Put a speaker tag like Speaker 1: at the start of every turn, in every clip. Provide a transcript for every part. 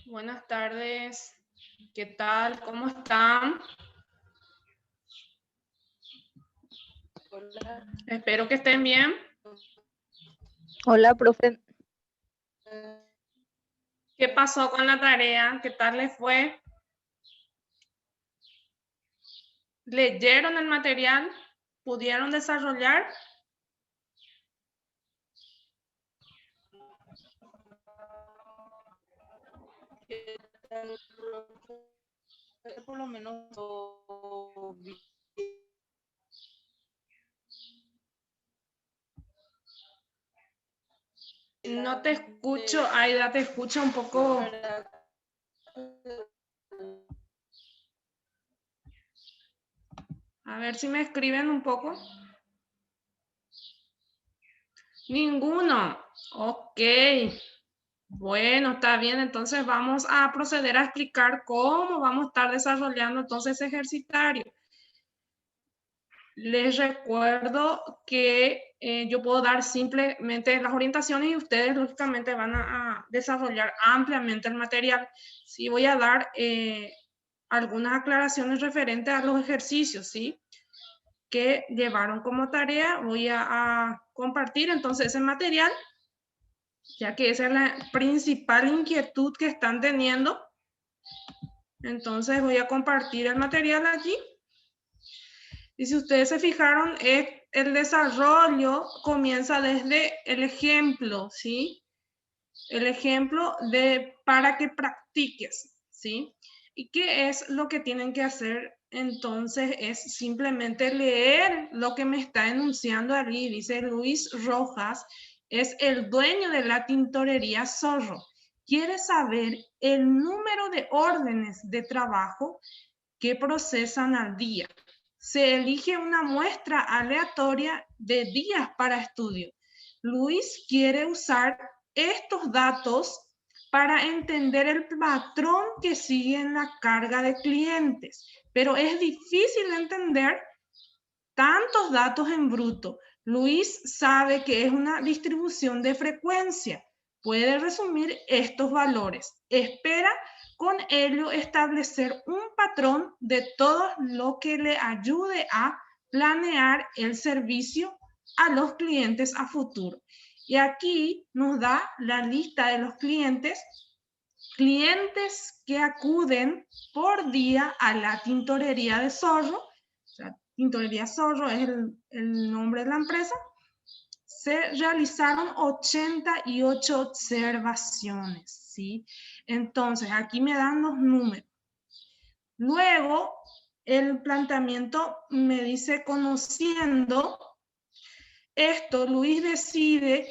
Speaker 1: Buenas tardes. ¿Qué tal? ¿Cómo están?
Speaker 2: Hola.
Speaker 1: Espero que estén bien.
Speaker 3: Hola, profe.
Speaker 1: ¿Qué pasó con la tarea? ¿Qué tal les fue? ¿Leyeron el material? ¿Pudieron desarrollar?
Speaker 2: ¿Qué tal, profe? Por lo menos
Speaker 1: No te escucho, Aida, te escucho un poco. A ver si me escriben un poco. Ninguno. Ok. Bueno, está bien. Entonces vamos a proceder a explicar cómo vamos a estar desarrollando entonces ese ejercitario. Les recuerdo que yo puedo dar simplemente las orientaciones y ustedes lógicamente van a desarrollar ampliamente el material. Sí, voy a dar algunas aclaraciones referentes a los ejercicios, ¿sí? Que llevaron como tarea. Voy a compartir entonces ese material, ya que esa es la principal inquietud que están teniendo. Entonces voy a compartir el material allí. Y si ustedes se fijaron, el desarrollo comienza desde el ejemplo, ¿sí? El ejemplo para que practiques, ¿sí? ¿Y qué es lo que tienen que hacer? Entonces es simplemente leer lo que me está enunciando allí. Dice Luis Rojas, es el dueño de la tintorería Zorro. Quiere saber el número de órdenes de trabajo que procesan al día. Se elige una muestra aleatoria de días para estudio. Luis quiere usar estos datos para entender el patrón que sigue en la carga de clientes, pero es difícil entender tantos datos en bruto. Luis sabe que es una distribución de frecuencia. Puede resumir estos valores. Espera con ello establecer un patrón de todo lo que le ayude a planear el servicio a los clientes a futuro. Y aquí nos da la lista de los clientes que acuden por día a la tintorería de Zorro. O sea, Tintorería Zorro es el nombre de la empresa. Se realizaron 88 observaciones, ¿sí? Entonces, aquí me dan los números. Luego, el planteamiento me dice, conociendo esto, Luis decide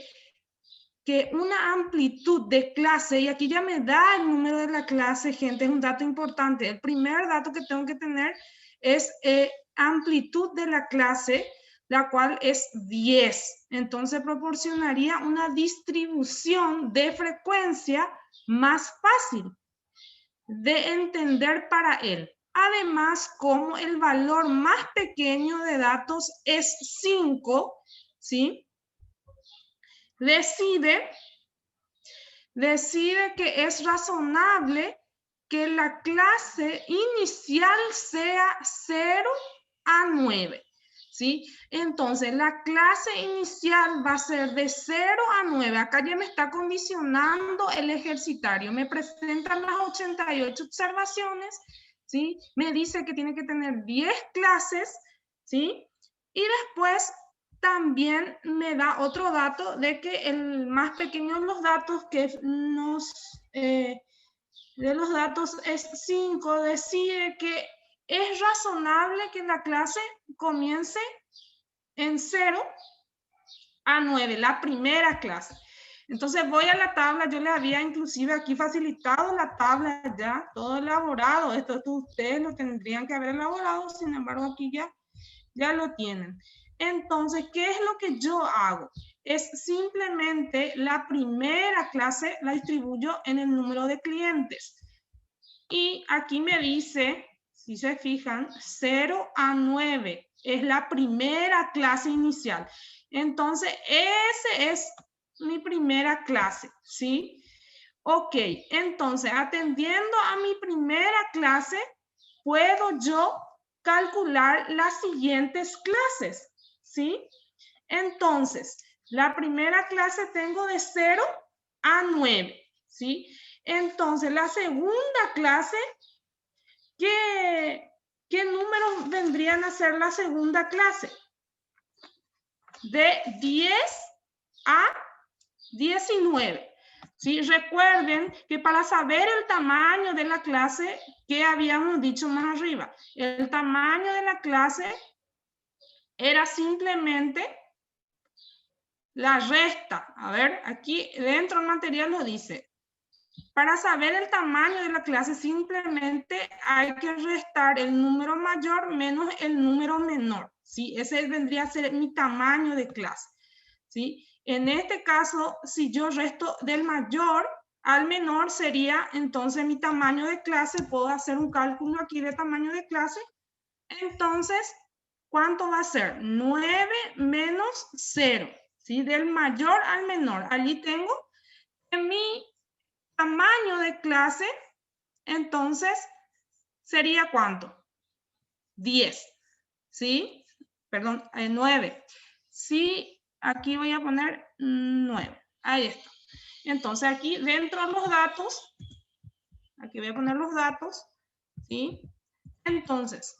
Speaker 1: que una amplitud de clase, y aquí ya me da el número de la clase, gente, es un dato importante. El primer dato que tengo que tener es amplitud de la clase, la cual es 10. Entonces proporcionaría una distribución de frecuencia más fácil de entender para él. Además, como el valor más pequeño de datos es 5, ¿sí? Decide que es razonable que la clase inicial sea 0 a 9, ¿sí? Entonces, la clase inicial va a ser de 0 a 9. Acá ya me está condicionando el ejercitario. Me presentan las 88 observaciones, ¿sí? Me dice que tiene que tener 10 clases, ¿sí? Y después también me da otro dato de que el más pequeño de los datos de los datos es 5, decide que es razonable que la clase comience en 0 a 9, la primera clase. Entonces voy a la tabla, yo les había inclusive aquí facilitado la tabla ya, todo elaborado, esto ustedes lo tendrían que haber elaborado, sin embargo aquí ya lo tienen. Entonces, ¿qué es lo que yo hago? Es simplemente la primera clase la distribuyo en el número de clientes. Y aquí me dice, si se fijan, 0 a 9 es la primera clase inicial. Entonces, ese es mi primera clase, ¿sí? Ok, entonces, atendiendo a mi primera clase, puedo yo calcular las siguientes clases, ¿sí? Entonces, la primera clase tengo de 0 a 9, ¿sí? Entonces, la segunda clase, ¿qué números vendrían a ser la segunda clase? De 10 a 19. ¿Sí? Recuerden que para saber el tamaño de la clase, que habíamos dicho más arriba, el tamaño de la clase era simplemente la resta. A ver, aquí dentro del material lo dice. Para saber el tamaño de la clase, simplemente hay que restar el número mayor menos el número menor. ¿Sí? Ese vendría a ser mi tamaño de clase. ¿Sí? En este caso, si yo resto del mayor al menor, sería entonces mi tamaño de clase. Puedo hacer un cálculo aquí de tamaño de clase. Entonces, ¿cuánto va a ser? 9 menos 0. ¿Sí? Del mayor al menor. Allí tengo en mi tamaño de clase, entonces, ¿sería cuánto? 10. ¿Sí? Perdón, 9. Sí, aquí voy a poner 9. Ahí está. Entonces, aquí dentro de los datos, aquí voy a poner los datos, ¿sí? Entonces,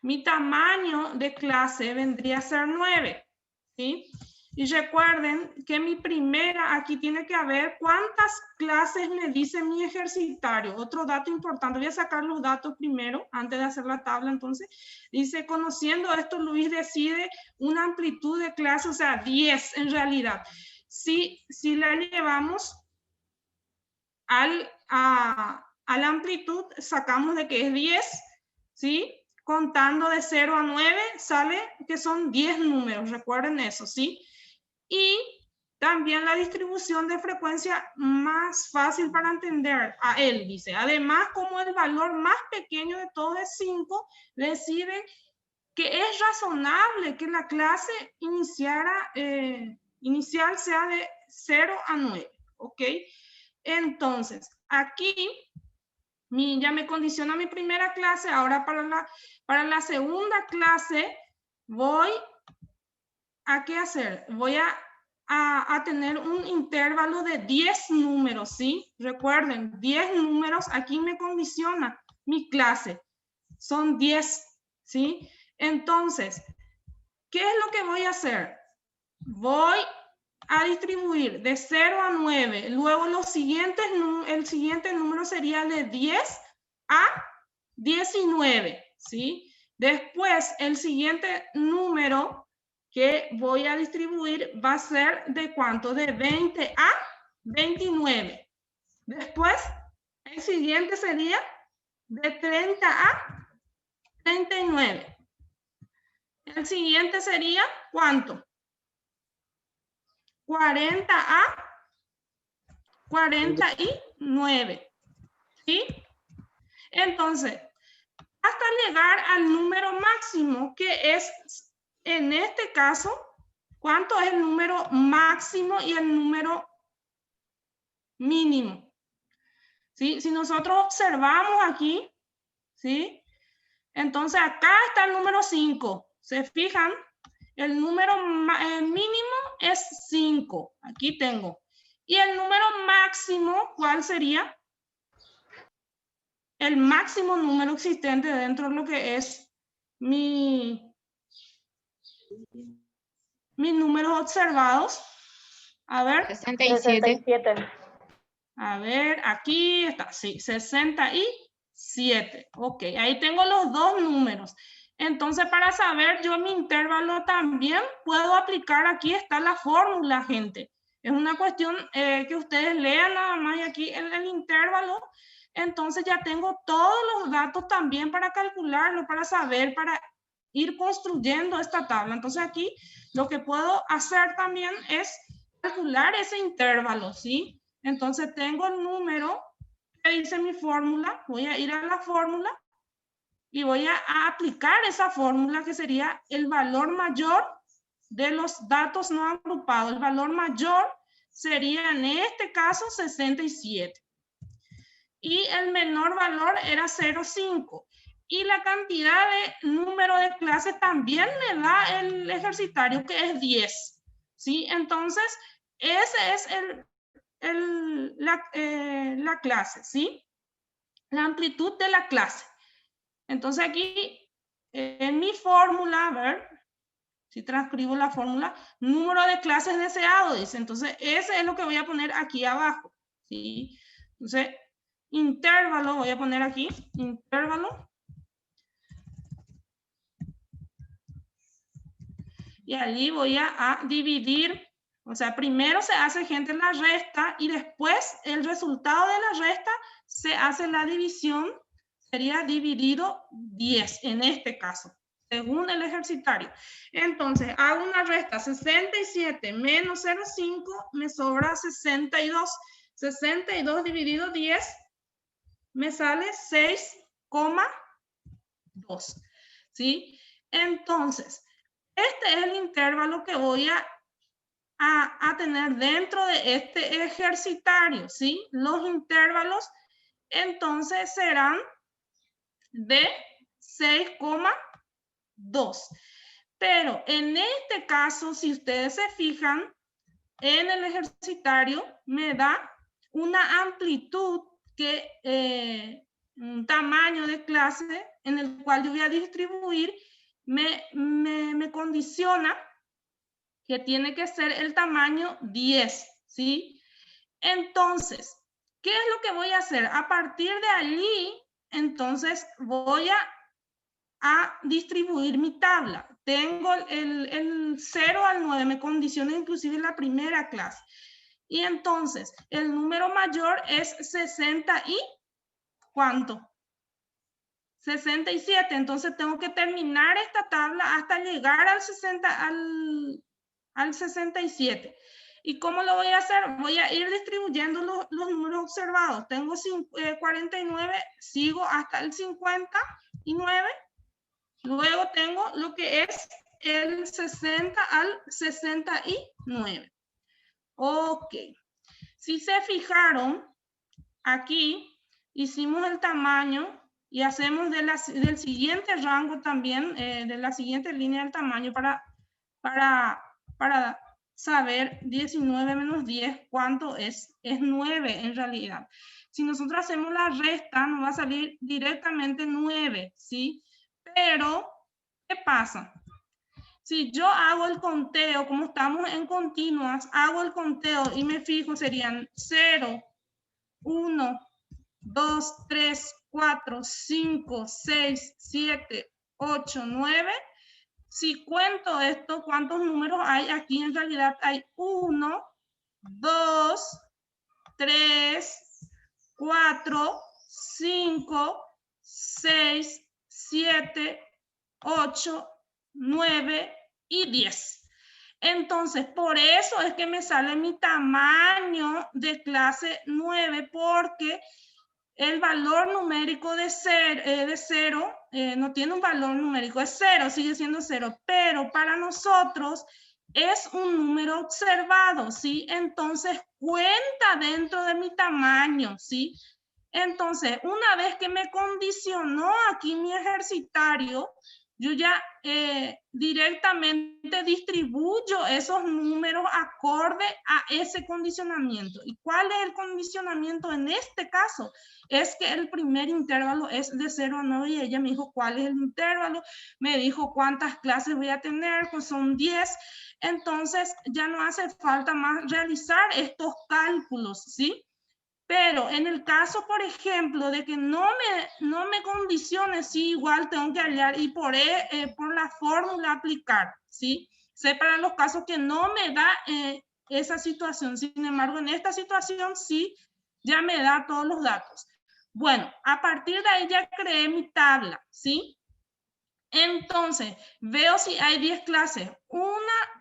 Speaker 1: mi tamaño de clase vendría a ser 9, ¿sí? Y recuerden que mi primera, aquí tiene que haber cuántas clases me dice mi ejercitario. Otro dato importante, voy a sacar los datos primero, antes de hacer la tabla. Entonces, dice, conociendo esto, Luis decide una amplitud de clase, o sea, 10 en realidad. Si la llevamos a la amplitud, sacamos de que es 10, ¿sí? Contando de 0 a 9, sale que son 10 números, recuerden eso, ¿sí? Y también la distribución de frecuencia más fácil para entender a él, dice. Además, como el valor más pequeño de todo es 5, decide que es razonable que la clase inicial sea de 0 a 9, ¿ok? Entonces, aquí ya me condiciona mi primera clase. Ahora para la segunda clase voy a ¿qué hacer? Voy a tener un intervalo de 10 números, ¿sí? Recuerden, 10 números, aquí me condiciona mi clase. Son 10, ¿sí? Entonces, ¿qué es lo que voy a hacer? Voy a distribuir de 0 a 9. Luego el siguiente número sería de 10 a 19, ¿sí? Después, el siguiente número que voy a distribuir va a ser de ¿cuánto? De 20 a 29. Después, el siguiente sería de 30 a 39. El siguiente sería ¿cuánto? 40 a 49. ¿Sí? Entonces, hasta llegar al número máximo, que es, en este caso, ¿cuánto es el número máximo y el número mínimo? ¿Sí? Si nosotros observamos aquí, ¿sí? Entonces, acá está el número 5. ¿Se fijan? El número mínimo es 5. Aquí tengo. Y el número máximo, ¿cuál sería? El máximo número existente dentro de lo que es mis números observados. A ver.
Speaker 3: 67.
Speaker 1: A ver, aquí está, sí, 67. Ok, ahí tengo los dos números. Entonces, para saber yo mi intervalo también puedo aplicar, aquí está la fórmula, gente. Es una cuestión que ustedes lean nada más y aquí el intervalo. Entonces ya tengo todos los datos también para calcularlo, para saber, para ir construyendo esta tabla. Entonces aquí lo que puedo hacer también es calcular ese intervalo, ¿sí? Entonces tengo el número que dice mi fórmula, voy a ir a la fórmula y voy a aplicar esa fórmula que sería el valor mayor de los datos no agrupados, el valor mayor sería en este caso 67. Y el menor valor era 0,5. Y la cantidad de número de clases también me da el ejercitario, que es 10. ¿Sí? Entonces, ese es la clase, ¿sí? La amplitud de la clase. Entonces aquí, en mi fórmula, a ver, si transcribo la fórmula, número de clases deseado, dice. Entonces, ese es lo que voy a poner aquí abajo, ¿sí? Entonces, intervalo, voy a poner aquí, intervalo. Y allí voy a dividir, o sea, primero se hace, gente, la resta y después el resultado de la resta se hace la división, sería dividido 10 en este caso, según el ejercitario. Entonces, hago una resta, 67 menos 0,5, me sobra 62. 62 dividido 10, me sale 6,2. ¿Sí? Entonces, este es el intervalo que voy a tener dentro de este ejercitario, ¿sí? Los intervalos, entonces, serán de 6,2. Pero en este caso, si ustedes se fijan, en el ejercitario me da una amplitud que un tamaño de clase en el cual yo voy a distribuir, me condiciona que tiene que ser el tamaño 10, ¿sí? Entonces, ¿qué es lo que voy a hacer? A partir de allí, entonces voy a distribuir mi tabla. Tengo el 0 al 9, me condiciona inclusive la primera clase. Y entonces, el número mayor es 60 y ¿cuánto? 67. Entonces, tengo que terminar esta tabla hasta llegar al 67. ¿Y cómo lo voy a hacer? Voy a ir distribuyendo los números observados. Tengo 49, sigo hasta el 59. Luego tengo lo que es el 60 al 69. Ok. Si se fijaron, aquí hicimos el tamaño y hacemos del siguiente rango también, de la siguiente línea del tamaño para saber 19 menos 10, ¿cuánto es? Es 9 en realidad. Si nosotros hacemos la resta, nos va a salir directamente 9, ¿sí? Pero, ¿qué pasa? Si yo hago el conteo, como estamos en continuas, hago el conteo y me fijo, serían 0, 1, 2, 3, 4, 5, 6, 7, 8, 9. Si cuento esto, ¿cuántos números hay? Aquí en realidad hay 1, 2, 3, 4, 5, 6, 7, 8, 9 y 10. Entonces, por eso es que me sale mi tamaño de clase 9, porque el valor numérico de 0 no tiene un valor numérico, es 0, sigue siendo 0, pero para nosotros es un número observado, ¿sí? Entonces cuenta dentro de mi tamaño, ¿sí? Entonces, una vez que me condicionó aquí mi ejercitario, yo ya directamente distribuyo esos números acorde a ese condicionamiento. ¿Y cuál es el condicionamiento en este caso? Es que el primer intervalo es de 0 a 9 y ella me dijo cuál es el intervalo, me dijo cuántas clases voy a tener, pues son 10. Entonces ya no hace falta más realizar estos cálculos, ¿sí? Pero en el caso, por ejemplo, de que no me condicione, sí, igual tengo que hallar y por la fórmula aplicar, ¿sí? Sé para los casos que no me da esa situación. Sin embargo, en esta situación sí, ya me da todos los datos. Bueno, a partir de ahí ya creé mi tabla, ¿sí? Entonces, veo si hay 10 clases. 1,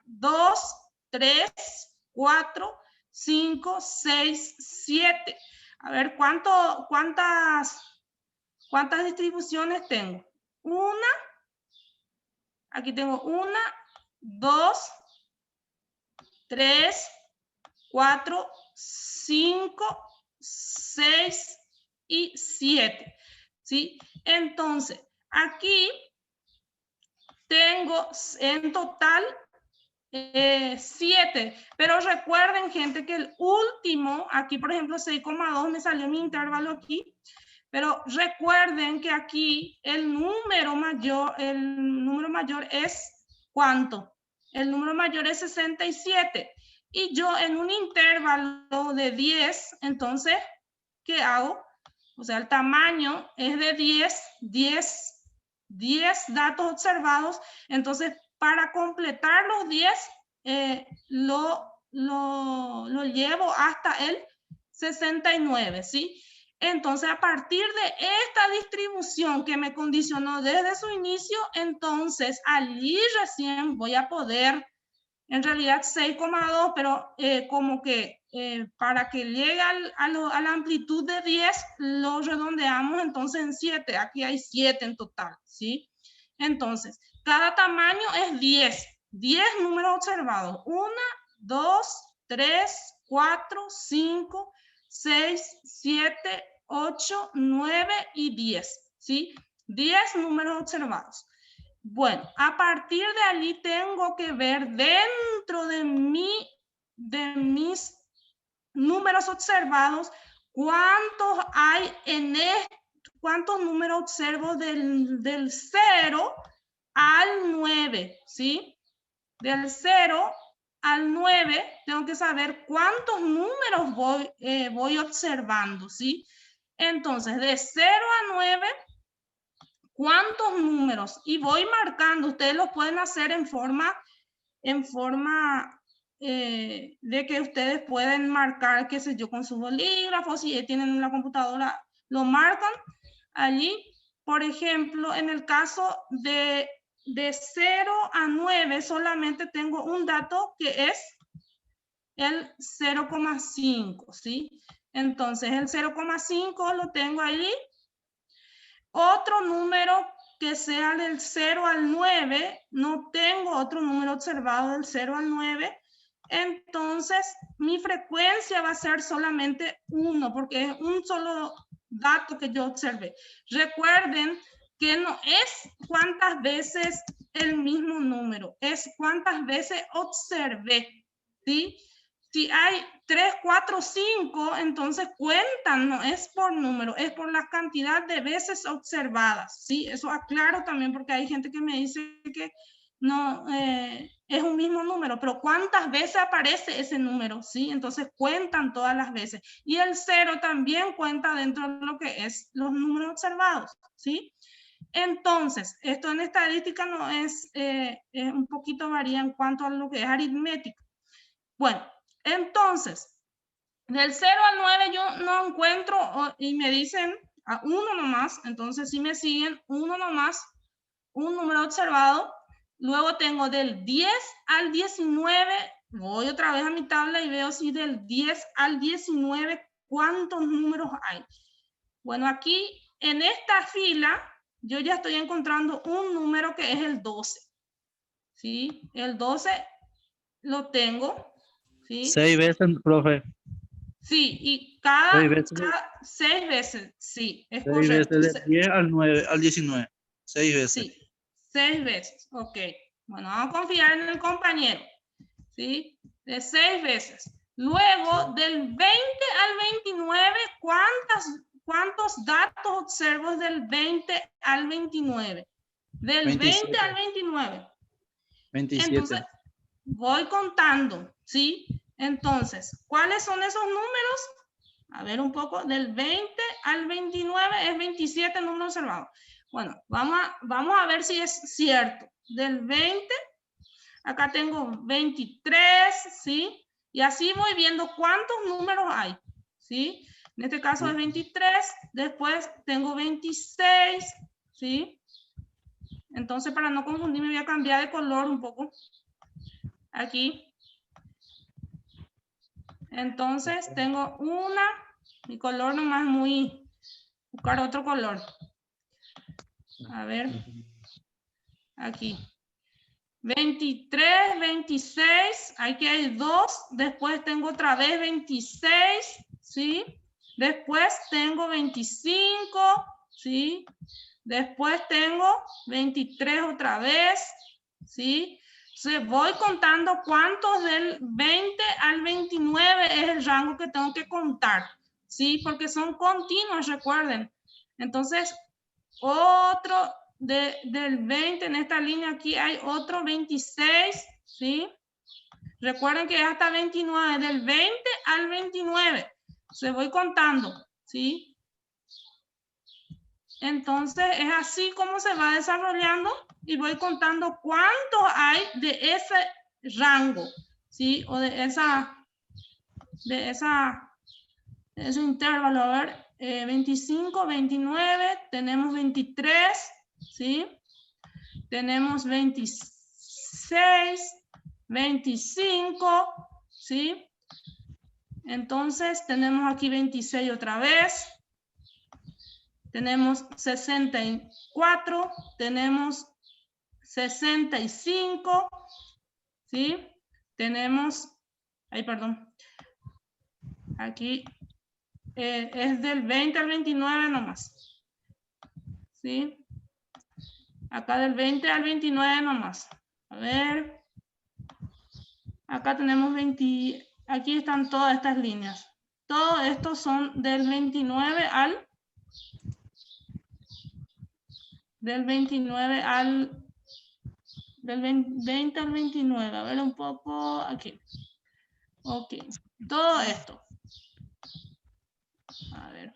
Speaker 1: 2, 3, 4, 5, 6, 7. A ver, ¿cuántas distribuciones tengo? Aquí tengo 1, 2, 3, 4, 5, 6 y 7. ¿Sí? Entonces, aquí tengo en total 7, pero recuerden, gente, que el último, aquí por ejemplo 6,2 me salió mi intervalo aquí, pero recuerden que aquí el número mayor es ¿cuánto? El número mayor es 67. Y yo en un intervalo de 10, entonces, ¿qué hago? O sea, el tamaño es de 10 datos observados. Entonces, para completar los 10, lo llevo hasta el 69, ¿sí? Entonces, a partir de esta distribución que me condicionó desde su inicio, entonces allí recién voy a poder, en realidad 6,2, pero como que para que llegue a la amplitud de 10, lo redondeamos entonces en 7. Aquí hay 7 en total, ¿sí? Entonces, cada tamaño es 10. 10 números observados. 1, 2, 3, 4, 5, 6, 7, 8, 9 y 10, ¿sí? 10 números observados. Bueno, a partir de allí tengo que ver dentro de mis números observados cuántos hay en cuántos números observo del 0 al 9, ¿sí? Del 0 al 9 tengo que saber cuántos números voy observando, ¿sí? Entonces, de 0 a 9, ¿cuántos números? Y voy marcando. Ustedes lo pueden hacer en forma de que ustedes pueden marcar, qué sé yo, con sus bolígrafos. Si tienen una computadora, lo marcan allí. Por ejemplo, en el caso de 0 a 9, solamente tengo un dato que es el 0,5, ¿sí? Entonces, el 0,5 lo tengo allí. Otro número que sea del 0 al 9, no tengo otro número observado del 0 al 9, entonces mi frecuencia va a ser solamente 1, porque es un solo dato que yo observé. Recuerden que no es cuántas veces el mismo número, es cuántas veces observé, ¿sí? Si hay 3, 4, 5, entonces cuentan, no es por número, es por la cantidad de veces observadas, ¿sí? Eso aclaro también porque hay gente que me dice que no es un mismo número, pero ¿cuántas veces aparece ese número? ¿Sí? Entonces cuentan todas las veces. Y el 0 también cuenta dentro de lo que es los números observados, ¿sí? Entonces, esto en estadística no es, un poquito varía en cuanto a lo que es aritmética. Bueno, entonces, del 0 al 9 yo no encuentro y me dicen a 1 nomás, entonces si me siguen 1 nomás, un número observado. Luego tengo del 10 al 19, voy otra vez a mi tabla y veo si del 10 al 19 cuántos números hay. Bueno, aquí en esta fila yo ya estoy encontrando un número que es el 12. ¿Sí? El 12 lo tengo. ¿Sí?
Speaker 4: 6 veces, profe.
Speaker 1: Sí, y
Speaker 4: 6 veces.
Speaker 1: 6 veces, sí, es
Speaker 4: 6
Speaker 1: correcto.
Speaker 4: veces del 10 al 9, al 19. 6 veces.
Speaker 1: Sí, 6 veces, ok. Bueno, vamos a confiar en el compañero, ¿sí? De 6 veces. Luego, del 20 al 29, ¿cuántos datos observo del 20 al 29? Del
Speaker 4: 27.
Speaker 1: 20 al 29.
Speaker 4: 27.
Speaker 1: Entonces, voy contando, ¿sí? Entonces, ¿cuáles son esos números? A ver un poco, del 20 al 29 es 27 números observados. Bueno, vamos a ver si es cierto. Del 20, acá tengo 23, ¿sí? Y así voy viendo cuántos números hay, ¿sí? En este caso es 23, después tengo 26, ¿sí? Entonces, para no confundirme, voy a cambiar de color un poco. Aquí. Entonces, tengo mi color nomás buscar otro color. A ver, aquí. 23, 26, aquí hay 2, después tengo otra vez 26, ¿sí? Después tengo 25, ¿sí? Después tengo 23 otra vez, ¿sí? Entonces voy contando cuántos del 20 al 29 es el rango que tengo que contar, ¿sí? Porque son continuos, recuerden. Entonces, otro del 20 en esta línea aquí hay otro 26, ¿sí? Recuerden que es hasta 29, del 20 al 29. Se voy contando, ¿sí? Entonces es así como se va desarrollando y voy contando cuántos hay de ese rango, ¿sí? O de ese intervalo. A ver, 25, 29, tenemos 23, ¿sí? Tenemos 26, 25, ¿sí? Entonces tenemos aquí 26 otra vez. Tenemos 64, tenemos 65, ¿sí? Tenemos, ay, perdón, aquí es del 20 al 29 nomás, ¿sí? Acá del 20 al 29 nomás. A ver, acá tenemos 20, aquí están todas estas líneas. Todos estos son del 29 al... Del 29 al... Del 20 al 29. A ver un poco aquí. Ok. Todo esto. A ver.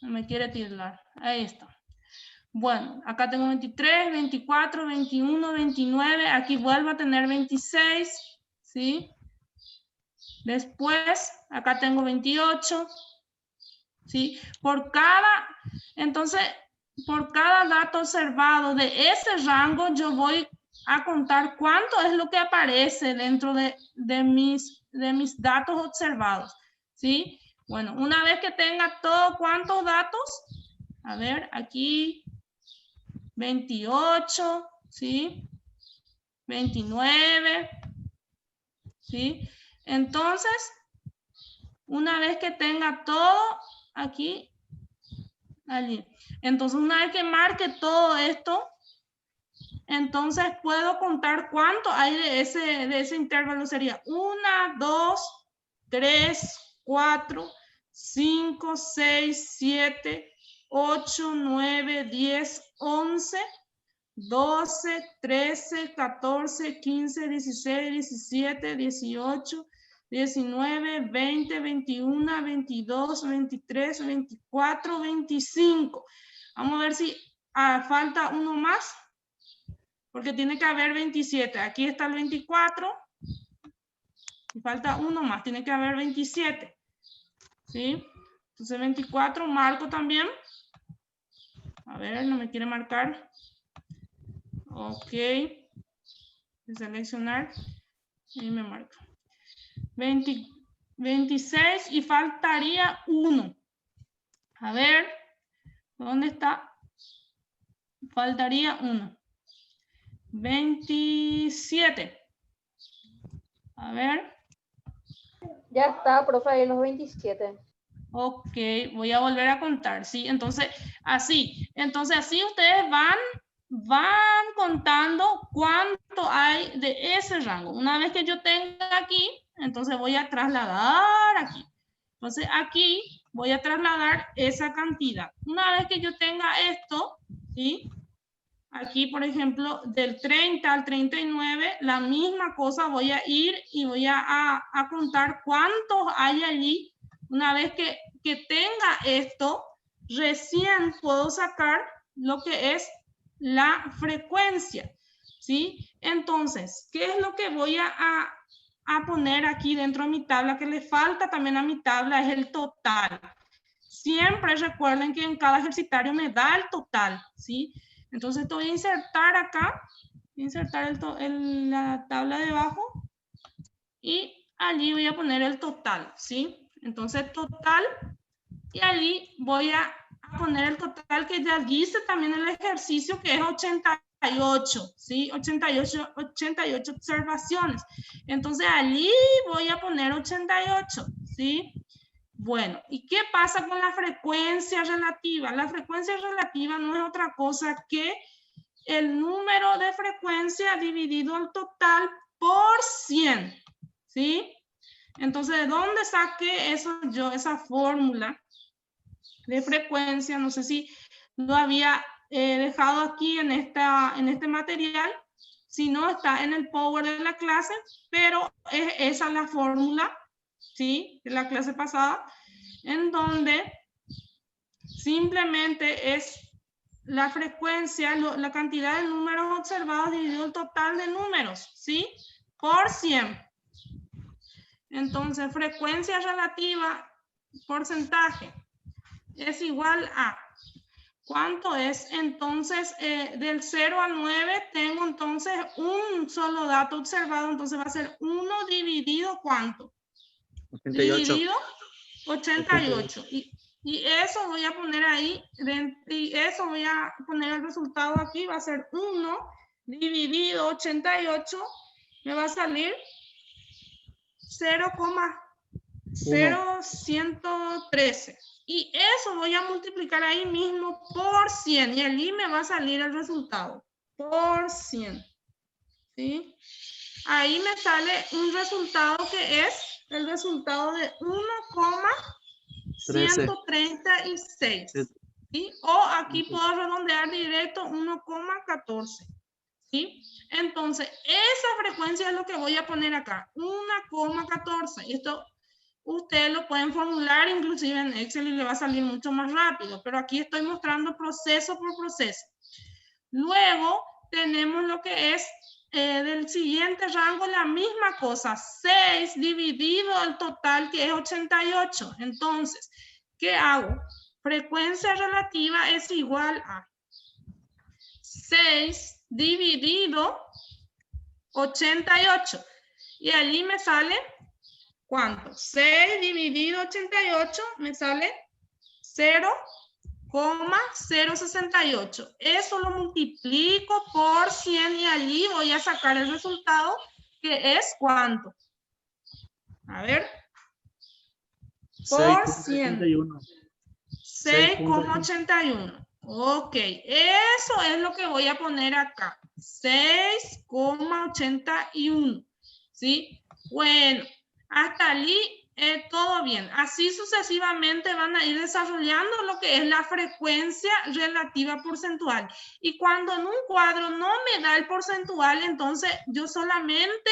Speaker 1: No me quiere tildar. Ahí está. Bueno, acá tengo 23, 24, 21, 29. Aquí vuelvo a tener 26. ¿Sí? Después, acá tengo 28. ¿Sí? Entonces, por cada dato observado de ese rango, yo voy a contar cuánto es lo que aparece dentro de mis datos observados, ¿sí? Bueno, una vez que tenga todo, ¿cuántos datos? A ver, aquí 28, ¿sí? 29, ¿sí? Entonces, una vez que tenga todo aquí, allí. Entonces, una vez que marque todo esto, entonces puedo contar cuánto hay de ese intervalo. Sería 1, 2, 3, 4, 5, 6, 7, 8, 9, 10, 11, 12, 13, 14, 15, 16, 17, 18, 19, 20, 21, 22, 23, 24, 25. Vamos a ver si falta uno más, porque tiene que haber 27. Aquí está el 24. Y falta uno más, tiene que haber 27. ¿Sí? Entonces 24 marco también. A ver, no me quiere marcar. Ok. Seleccionar. Y me marco. 26 y faltaría 1. A ver, ¿dónde está? Faltaría 1. 27. A ver.
Speaker 3: Ya está, profe, ahí los 27.
Speaker 1: Ok, voy a volver a contar, ¿sí? Entonces, así ustedes van contando cuánto hay de ese rango. Una vez que yo tenga aquí, entonces voy a trasladar aquí. Entonces, aquí voy a trasladar esa cantidad. Una vez que yo tenga esto, ¿sí? Aquí, por ejemplo, del 30 al 39, la misma cosa voy a ir y voy a contar cuántos hay allí. Una vez que tenga esto, recién puedo sacar lo que es la frecuencia, ¿sí? Entonces, ¿qué es lo que voy a poner aquí dentro de mi tabla? Que le falta también a mi tabla es el total. Siempre recuerden que en cada ejercitario me da el total, ¿sí? Entonces, te voy a insertar acá, insertar la tabla de abajo y allí voy a poner el total, ¿sí? Entonces, total, y allí voy a a poner el total que ya dice también el ejercicio, que es 88, ¿sí? 88 observaciones. Entonces allí voy a poner 88, ¿sí? Bueno, ¿y qué pasa con la frecuencia relativa? La frecuencia relativa no es otra cosa que el número de frecuencia dividido el total por 100, ¿sí? Entonces, ¿de dónde saqué eso yo, esa fórmula de frecuencia? No sé si lo había dejado aquí en este material. Si no, está en el Power de la clase, pero esa es la fórmula, ¿sí? De la clase pasada, en donde simplemente es la frecuencia, la cantidad de números observados dividido el total de números, ¿sí? Por 100. Entonces, frecuencia relativa, porcentaje, es igual a, ¿cuánto es? Entonces, del 0 al 9 tengo entonces un solo dato observado, entonces va a ser 1 dividido, ¿cuánto?
Speaker 4: 88.
Speaker 1: Dividido 88. Y eso voy a poner ahí, y eso voy a poner el resultado aquí, va a ser 1 dividido 88, me va a salir 0,0113. Y eso voy a multiplicar ahí mismo por 100, y allí me va a salir el resultado, por 100. ¿Sí? Ahí me sale un resultado que es el resultado de 1,136. ¿Sí? O aquí puedo redondear directo 1,14. ¿Sí? Entonces, esa frecuencia es lo que voy a poner acá, 1,14. Esto ustedes lo pueden formular inclusive en Excel y le va a salir mucho más rápido, pero aquí estoy mostrando proceso por proceso. Luego tenemos lo que es del siguiente rango, la misma cosa, 6 dividido el total, que es 88. Entonces, ¿qué hago? Frecuencia relativa es igual a 6 dividido 88. Y allí me sale, ¿cuánto? 6 dividido 88 me sale 0,068. Eso lo multiplico por 100 y allí voy a sacar el resultado, que es ¿cuánto? A ver. Por 100. 6,81. Ok, eso es lo que voy a poner acá. 6,81. ¿Sí? Bueno, hasta allí todo bien. Así sucesivamente van a ir desarrollando lo que es la frecuencia relativa porcentual. Y cuando en un cuadro no me da el porcentual, entonces yo solamente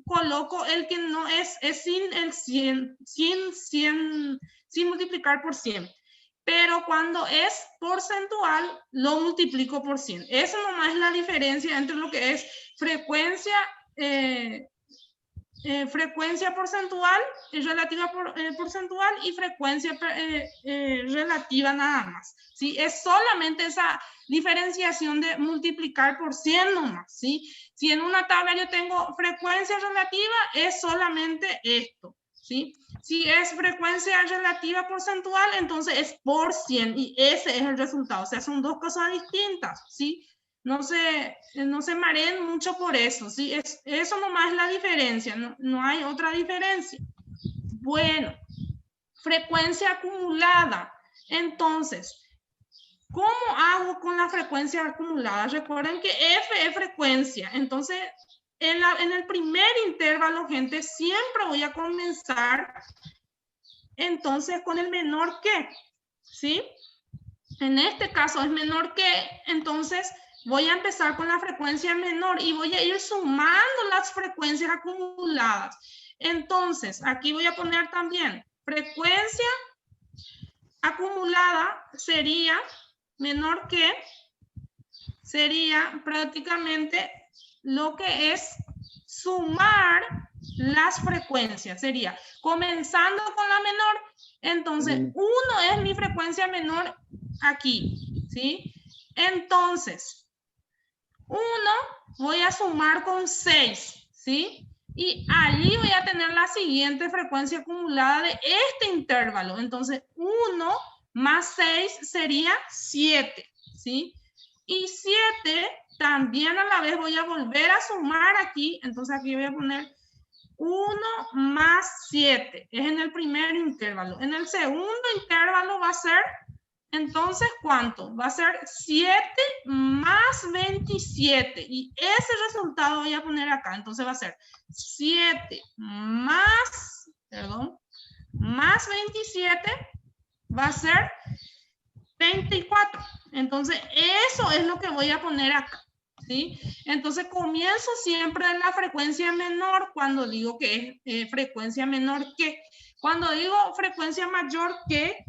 Speaker 1: coloco el que no es sin el 100, sin multiplicar por 100. Pero cuando es porcentual, lo multiplico por 100. Eso nomás es la diferencia entre lo que es frecuencia, frecuencia porcentual, relativa porcentual y frecuencia relativa nada más. ¿Sí? Es solamente esa diferenciación de multiplicar por 100 nomás. ¿Sí? Si en una tabla yo tengo frecuencia relativa, es solamente esto. ¿Sí? Si es frecuencia relativa porcentual, entonces es por 100 y ese es el resultado. O sea, son dos cosas distintas, ¿sí? No se mareen mucho por eso, ¿sí? Eso nomás es la diferencia, no hay otra diferencia. Bueno, frecuencia acumulada. Entonces, ¿cómo hago con la frecuencia acumulada? Recuerden que F es frecuencia, entonces en el primer intervalo, gente, siempre voy a comenzar entonces con el menor que, ¿sí? En este caso es menor que, entonces voy a empezar con la frecuencia menor y voy a ir sumando las frecuencias acumuladas. Entonces, aquí voy a poner también frecuencia acumulada sería menor que, sería prácticamente lo que es sumar las frecuencias. Sería comenzando con la menor, entonces 1 es mi frecuencia menor aquí, ¿sí? Entonces, 1 voy a sumar con 6, ¿sí? Y allí voy a tener la siguiente frecuencia acumulada de este intervalo. Entonces, 1 más 6 sería 7, ¿sí? Y 7 también a la vez voy a volver a sumar aquí, entonces aquí voy a poner 1 más 7, es en el primer intervalo. En el segundo intervalo va a ser, entonces, ¿cuánto? Va a ser 7 más 27, y ese resultado voy a poner acá, entonces va a ser 7 más, más 27, va a ser 24. Entonces, eso es lo que voy a poner acá, ¿sí? Entonces, comienzo siempre en la frecuencia menor cuando digo que es frecuencia menor que. Cuando digo frecuencia mayor que,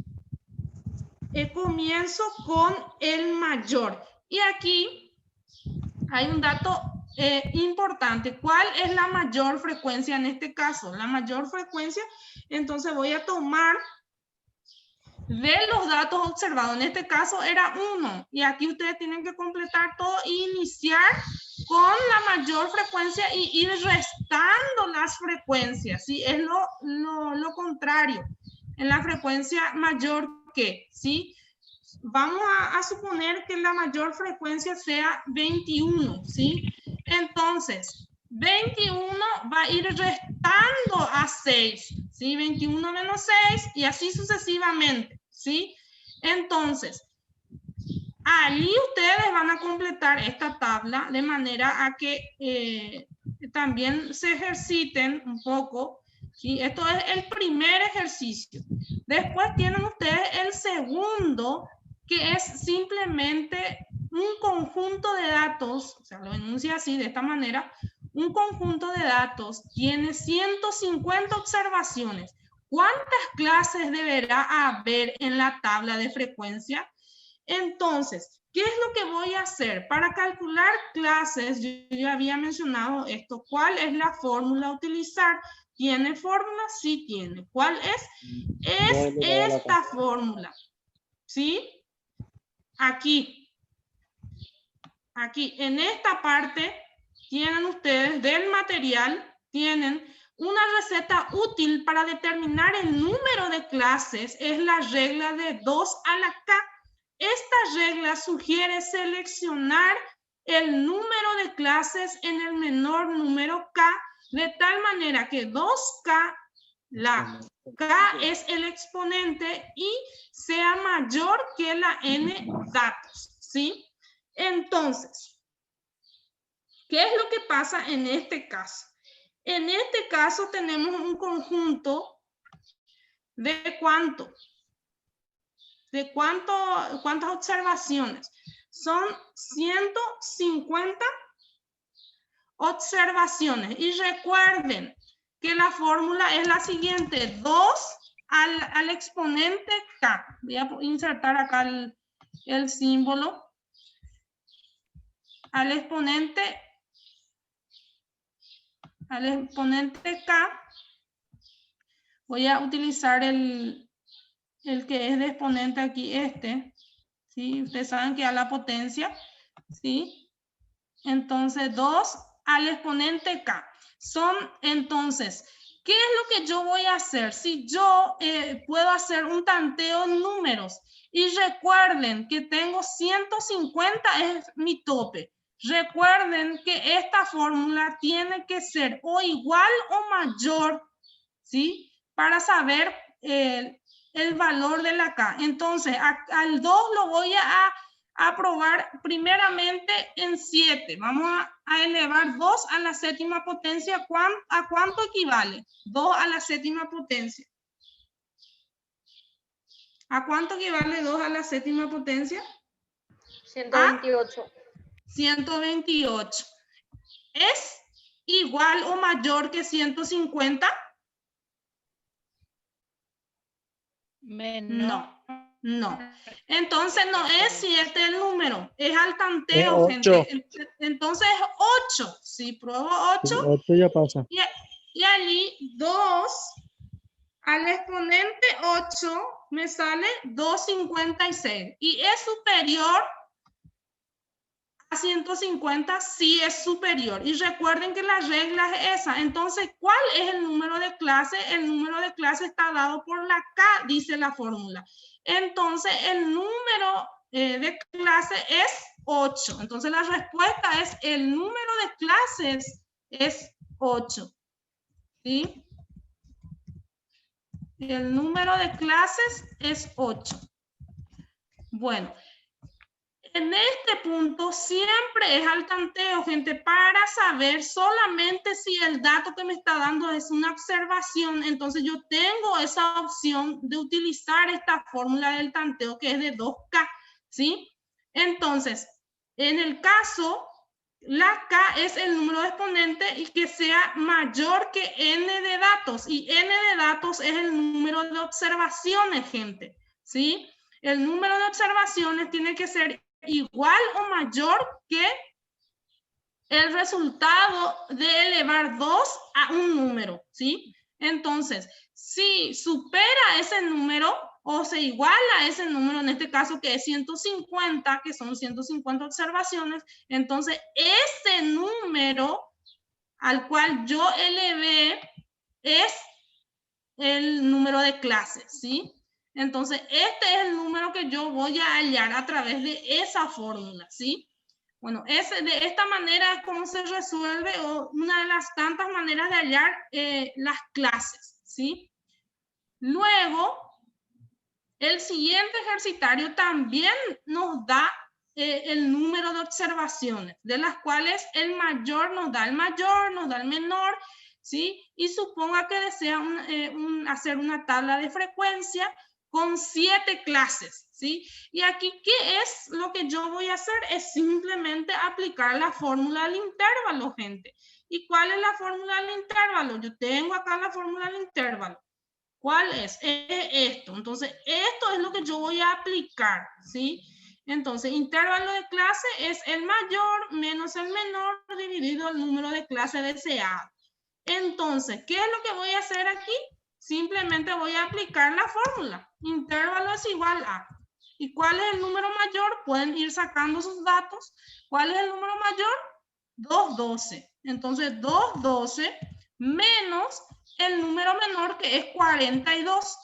Speaker 1: comienzo con el mayor. Y aquí hay un dato importante. ¿Cuál es la mayor frecuencia en este caso? La mayor frecuencia, entonces voy a tomar de los datos observados. En este caso era 1. Y aquí ustedes tienen que completar todo e iniciar con la mayor frecuencia y ir restando las frecuencias. ¿Sí? Es lo contrario. En la frecuencia mayor que, ¿sí? Vamos a suponer que la mayor frecuencia sea 21, ¿sí? Entonces, 21 va a ir restando a 6, ¿sí? 21 menos 6 y así sucesivamente, ¿sí? Entonces, ahí ustedes van a completar esta tabla de manera a que también se ejerciten un poco, ¿sí? Esto es el primer ejercicio. Después tienen ustedes el segundo, que es simplemente un conjunto de datos, o sea, lo enuncia así, de esta manera, un conjunto de datos tiene 150 observaciones. ¿Cuántas clases deberá haber en la tabla de frecuencia? Entonces, ¿qué es lo que voy a hacer? Para calcular clases, yo ya había mencionado esto. ¿Cuál es la fórmula a utilizar? ¿Tiene fórmula? Sí tiene. ¿Cuál es? Es esta fórmula. ¿Sí? Aquí, en esta parte, tienen ustedes del material, tienen una receta útil para determinar el número de clases, es la regla de 2 a la K. Esta regla sugiere seleccionar el número de clases en el menor número K, de tal manera que 2K, la K es el exponente y sea mayor que la N datos, ¿sí? Entonces, ¿qué es lo que pasa en este caso? En este caso tenemos un conjunto de ¿cuánto? ¿De cuántas observaciones? Son 150 observaciones. Y recuerden que la fórmula es la siguiente: 2 al exponente K. Voy a insertar acá el símbolo. Al exponente K, voy a utilizar el que es de exponente aquí, ¿sí? Ustedes saben que a la potencia, ¿sí? Entonces, 2 al exponente K. Son, entonces, ¿qué es lo que yo voy a hacer? Si yo puedo hacer un tanteo en números, y recuerden que tengo 150, es mi tope. Recuerden que esta fórmula tiene que ser o igual o mayor, ¿sí? Para saber el valor de la K. Entonces, al 2 lo voy a probar primeramente en 7. Vamos a elevar 2 a la séptima potencia. ¿A cuánto equivale? 2 a la séptima potencia. ¿A cuánto equivale 2 a la séptima potencia?
Speaker 3: 128.
Speaker 1: 128. ¿Es igual o mayor que 150? No, no. Entonces no es 7 el número, es al tanteo, gente. Entonces es 8. Si pruebo 8,
Speaker 4: 8 ya pasa.
Speaker 1: Y allí 2 al exponente 8 me sale 2,56. Y es superior 150 sí es superior. Y recuerden que la regla es esa. Entonces, ¿cuál es el número de clase? El número de clase está dado por la K, dice la fórmula. Entonces, el número de clase es 8. Entonces, la respuesta es el número de clases es 8. ¿Sí? El número de clases es 8. Bueno. En este punto siempre es al tanteo, gente, para saber solamente si el dato que me está dando es una observación. Entonces yo tengo esa opción de utilizar esta fórmula del tanteo que es de 2K, ¿sí? Entonces, en el caso, la K es el número de exponente y que sea mayor que N de datos. Y N de datos es el número de observaciones, gente, ¿sí? El número de observaciones tiene que ser igual o mayor que el resultado de elevar 2 a un número, ¿sí? Entonces, si supera ese número o se iguala a ese número, en este caso que es 150, que son 150 observaciones, entonces ese número al cual yo elevé es el número de clases, ¿sí? Entonces, este es el número que yo voy a hallar a través de esa fórmula, ¿sí? Bueno, de esta manera es como se resuelve una de las tantas maneras de hallar las clases, ¿sí? Luego, el siguiente ejercitario también nos da el número de observaciones, de las cuales el mayor, nos da el menor, ¿sí? Y suponga que desea hacer una tabla de frecuencia con 7 clases, ¿sí? Y aquí, ¿qué es lo que yo voy a hacer? Es simplemente aplicar la fórmula del intervalo, gente. ¿Y cuál es la fórmula del intervalo? Yo tengo acá la fórmula del intervalo. ¿Cuál es? Esto. Entonces, esto es lo que yo voy a aplicar, ¿sí? Entonces, intervalo de clase es el mayor menos el menor dividido el número de clase deseado. Entonces, ¿qué es lo que voy a hacer aquí? Simplemente voy a aplicar la fórmula. Intervalo es igual a. ¿Y cuál es el número mayor? Pueden ir sacando sus datos. ¿Cuál es el número mayor? 212. Entonces, 212 menos el número menor que es 42.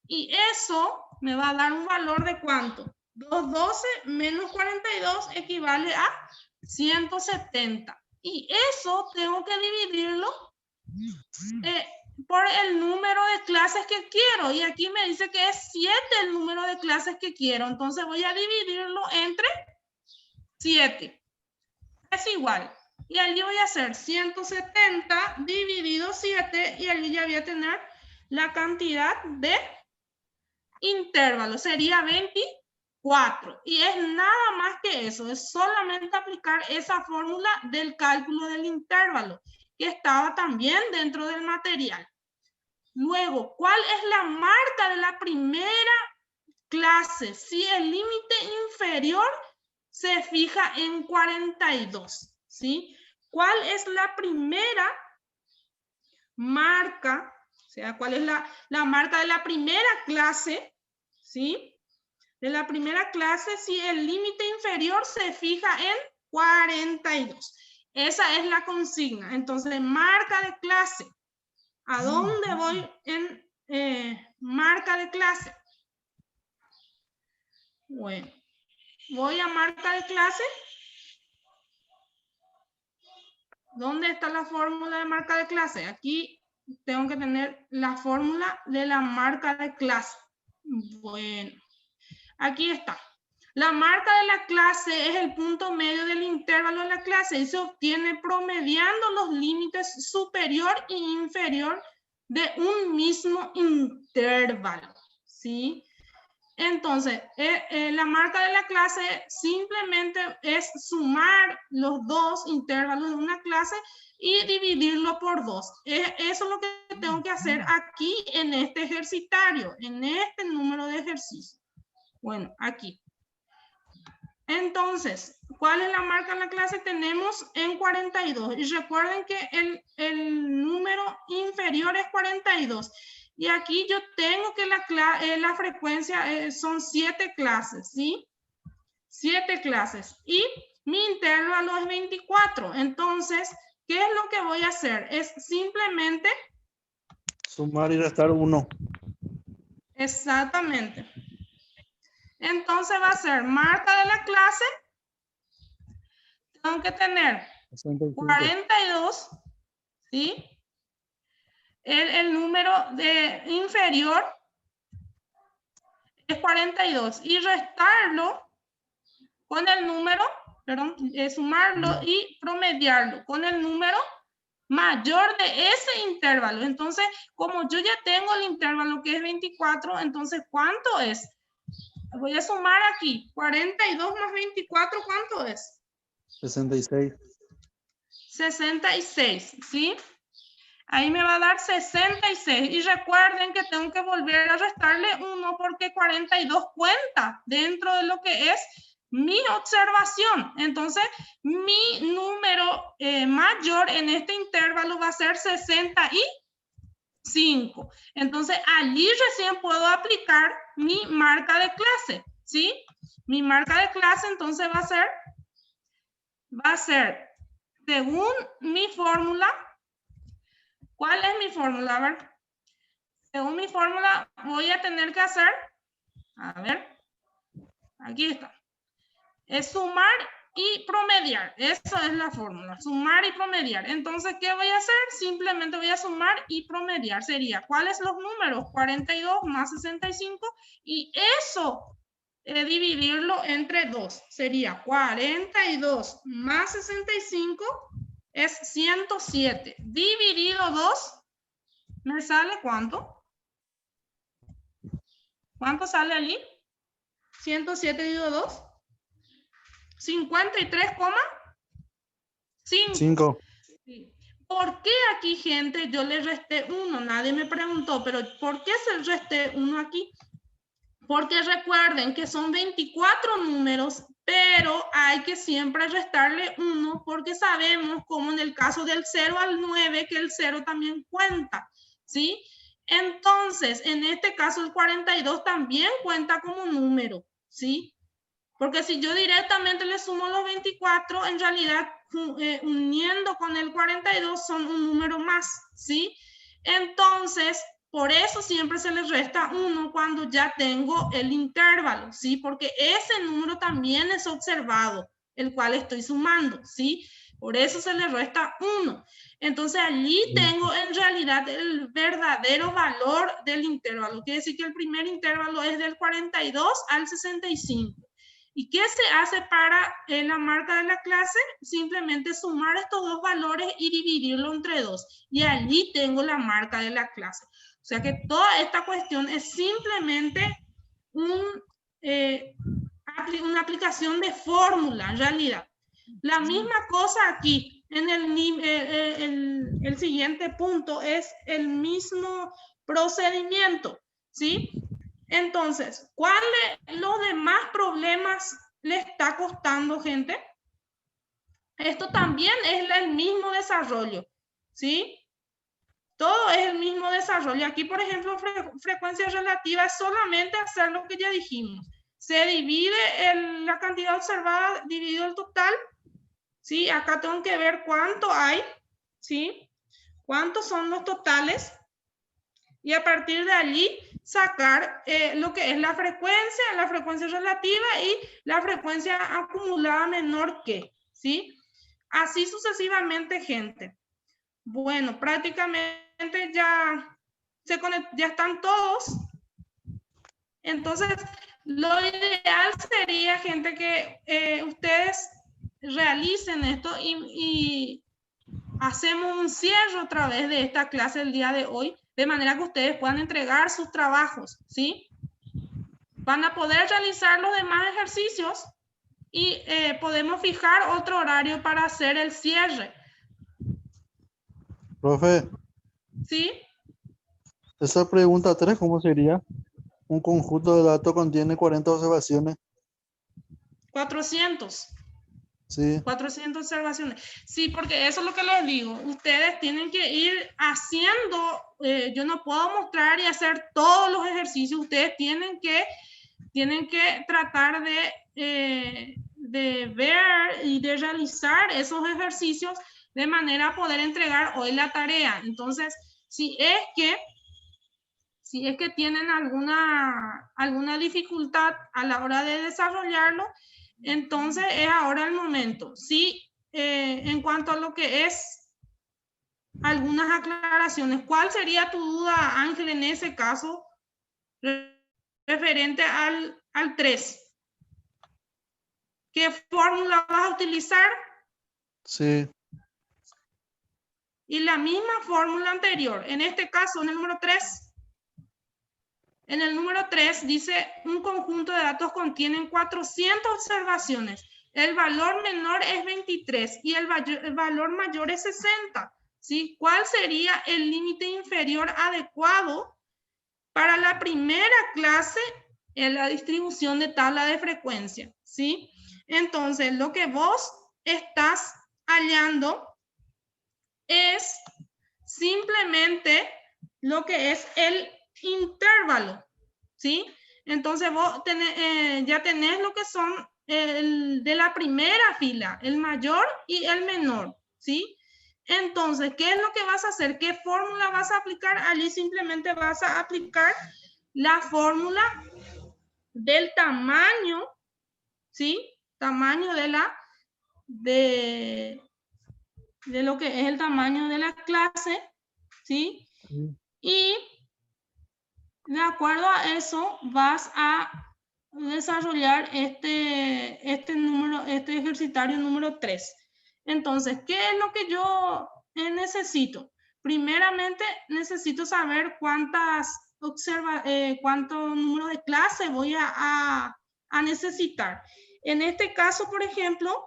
Speaker 1: Y eso me va a dar un valor de ¿cuánto? 212 menos 42 equivale a 170. Y eso tengo que dividirlo por el número de clases que quiero. Y aquí me dice que es 7 el número de clases que quiero. Entonces voy a dividirlo entre 7. Es igual. Y allí voy a hacer 170 dividido 7 y allí ya voy a tener la cantidad de intervalos. Sería 24. Y es nada más que eso. Es solamente aplicar esa fórmula del cálculo del intervalo que estaba también dentro del material. Luego, ¿cuál es la marca de la primera clase? Si el límite inferior se fija en 42, ¿sí? ¿Cuál es la primera marca? O sea, ¿cuál es la marca de la primera clase? ¿Sí? De la primera clase, si el límite inferior se fija en 42. Esa es la consigna. Entonces, marca de clase. ¿A dónde voy en marca de clase? Bueno, voy a marca de clase. ¿Dónde está la fórmula de marca de clase? Aquí tengo que tener la fórmula de la marca de clase. Bueno, aquí está. La marca de la clase es el punto medio del intervalo de la clase y se obtiene promediando los límites superior e inferior de un mismo intervalo, ¿sí? Entonces, la marca de la clase simplemente es sumar los dos intervalos de una clase y dividirlo por 2. Eso es lo que tengo que hacer aquí en este ejercitario, en este número de ejercicio. Bueno, aquí. Entonces, ¿cuál es la marca de la clase? Tenemos en 42. Y recuerden que el número inferior es 42. Y aquí yo tengo que la frecuencia son 7 clases, ¿sí? 7 clases. Y mi intervalo es 24. Entonces, ¿qué es lo que voy a hacer? Es simplemente,
Speaker 4: Sumar y restar 1.
Speaker 1: exactamente. Entonces va a ser marca de la clase. Tengo que tener
Speaker 4: 65.
Speaker 1: 42, ¿sí? El número de inferior es 42 y restarlo con el número, perdón, sumarlo y promediarlo con el número mayor de ese intervalo. Entonces, como yo ya tengo el intervalo que es 24, entonces, ¿cuánto es? Voy a sumar aquí. 42 más 24, ¿cuánto es?
Speaker 4: 66.
Speaker 1: 66, ¿sí? Ahí me va a dar 66. Y recuerden que tengo que volver a restarle 1 porque 42 cuenta dentro de lo que es mi observación. Entonces, mi número mayor en este intervalo va a ser 65. Entonces, allí recién puedo aplicar mi marca de clase, ¿sí? Mi marca de clase entonces va a ser según mi fórmula. ¿Cuál es mi fórmula? A ver. Según mi fórmula voy a tener que hacer, a ver, aquí está. Es sumar y promediar. Esa es la fórmula, sumar y promediar. Entonces, ¿qué voy a hacer? Simplemente voy a sumar y promediar. Sería, ¿cuáles los números? 42 más 65 y eso dividirlo entre 2. Sería 42 más 65 es 107. Dividido 2, ¿me sale cuánto? ¿Cuánto sale allí? 107 dividido 2. 53,5.
Speaker 4: 5.
Speaker 1: ¿Por qué aquí, gente, yo le resté 1? Nadie me preguntó, pero ¿por qué se resté 1 aquí? Porque recuerden que son 24 números, pero hay que siempre restarle 1 porque sabemos, como en el caso del 0 al 9, que el 0 también cuenta, ¿sí? Entonces, en este caso, el 42 también cuenta como número, ¿sí? Porque si yo directamente le sumo los 24, en realidad, uniendo con el 42, son un número más, ¿sí? Entonces, por eso siempre se le resta 1 cuando ya tengo el intervalo, ¿sí? Porque ese número también es observado, el cual estoy sumando, ¿sí? Por eso se le resta 1. Entonces, allí tengo en realidad el verdadero valor del intervalo. Quiere decir que el primer intervalo es del 42 al 65. ¿Y qué se hace para la marca de la clase? Simplemente sumar estos dos valores y dividirlo entre 2. Y allí tengo la marca de la clase. O sea que toda esta cuestión es simplemente una aplicación de fórmula, en realidad. La misma cosa aquí, en el siguiente punto, es el mismo procedimiento, ¿sí? Entonces, ¿cuáles los demás problemas le está costando, gente? Esto también es el mismo desarrollo, ¿sí? Todo es el mismo desarrollo. Aquí, por ejemplo, frecuencia relativa es solamente hacer lo que ya dijimos. Se divide la cantidad observada dividido el total, ¿sí? Acá tengo que ver cuánto hay, ¿sí? ¿Cuántos son los totales? Y a partir de allí sacar lo que es la frecuencia relativa y la frecuencia acumulada menor que, ¿sí? Así sucesivamente, gente. Bueno, prácticamente ya están todos. Entonces, lo ideal sería, gente, que ustedes realicen esto y hacemos un cierre otra vez de esta clase el día de hoy, de manera que ustedes puedan entregar sus trabajos, ¿sí? Van a poder realizar los demás ejercicios y podemos fijar otro horario para hacer el cierre.
Speaker 4: Profe,
Speaker 1: ¿Sí?
Speaker 4: esa pregunta 3, ¿cómo sería? Un conjunto de datos contiene 40 observaciones.
Speaker 1: 400.
Speaker 4: Sí.
Speaker 1: 400 observaciones. Sí, porque eso es lo que les digo. Ustedes tienen que ir haciendo, yo no puedo mostrar y hacer todos los ejercicios. Ustedes tienen que tratar ver y de realizar esos ejercicios de manera a poder entregar hoy la tarea. Entonces, si es que tienen alguna dificultad a la hora de desarrollarlo, entonces es ahora el momento. Sí, en cuanto a lo que es algunas aclaraciones, ¿cuál sería tu duda, Ángel, en ese caso, referente al 3? ¿Qué fórmula vas a utilizar?
Speaker 4: Sí.
Speaker 1: Y la misma fórmula anterior. En este caso, en el número 3. En el número 3 dice, un conjunto de datos contienen 400 observaciones. El valor menor es 23 y el valor mayor es 60. ¿Sí? ¿Cuál sería el límite inferior adecuado para la primera clase en la distribución de tabla de frecuencia? ¿Sí? Entonces, lo que vos estás hallando es simplemente lo que es el intervalo, ¿sí? Entonces vos ya tenés lo que son de la primera fila, el mayor y el menor, ¿sí? Entonces, ¿qué es lo que vas a hacer? ¿Qué fórmula vas a aplicar? Allí simplemente vas a aplicar la fórmula del tamaño, ¿sí? Tamaño de lo que es el tamaño de la clase, ¿sí? Y de acuerdo a eso vas a desarrollar este ejercitario número 3. Entonces, ¿qué es lo que yo necesito? Primeramente, necesito saber cuánto número de clases voy a necesitar. En este caso, por ejemplo,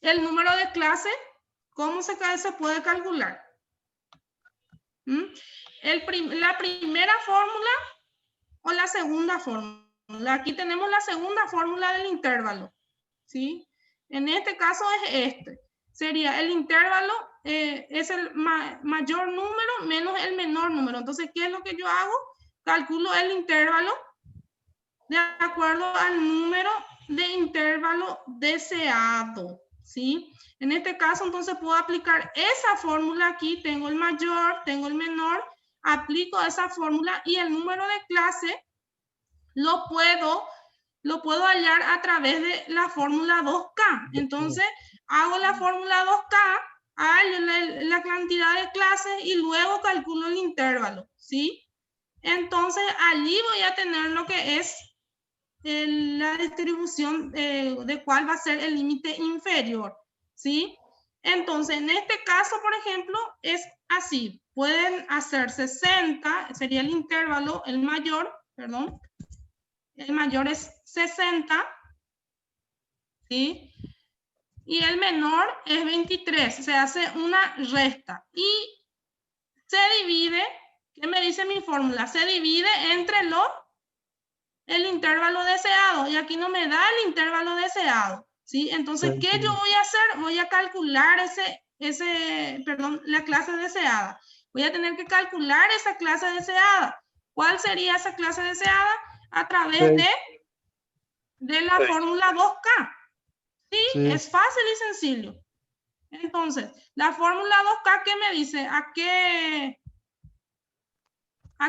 Speaker 1: el número de clase, ¿cómo se puede calcular? La primera fórmula o la segunda fórmula. Aquí tenemos la segunda fórmula del intervalo, ¿sí? En este caso es este. Sería el intervalo, es el mayor número menos el menor número. Entonces, ¿qué es lo que yo hago? Calculo el intervalo de acuerdo al número de intervalo deseado, ¿sí? En este caso, entonces, puedo aplicar esa fórmula aquí. Tengo el mayor, tengo el menor. Aplico esa fórmula y el número de clase lo puedo hallar a través de la fórmula 2K. Entonces, hago la fórmula 2K, hallo la cantidad de clases y luego calculo el intervalo, ¿sí? Entonces, allí voy a tener lo que es la distribución de cuál va a ser el límite inferior, ¿sí? Entonces, en este caso, por ejemplo, es así. Pueden hacer 60, sería el intervalo, el mayor, perdón. El mayor es 60, ¿sí? Y el menor es 23. Se hace una resta. Y se divide, ¿qué me dice mi fórmula? Se divide entre el intervalo deseado. Y aquí no me da el intervalo deseado, ¿sí? Entonces, ¿qué yo voy a hacer? Voy a calcular la clase deseada. Voy a tener que calcular esa clase deseada. ¿Cuál sería esa clase deseada? A través de la fórmula 2K. ¿Sí? Es fácil y sencillo. Entonces, la fórmula 2K, ¿qué me dice? ¿A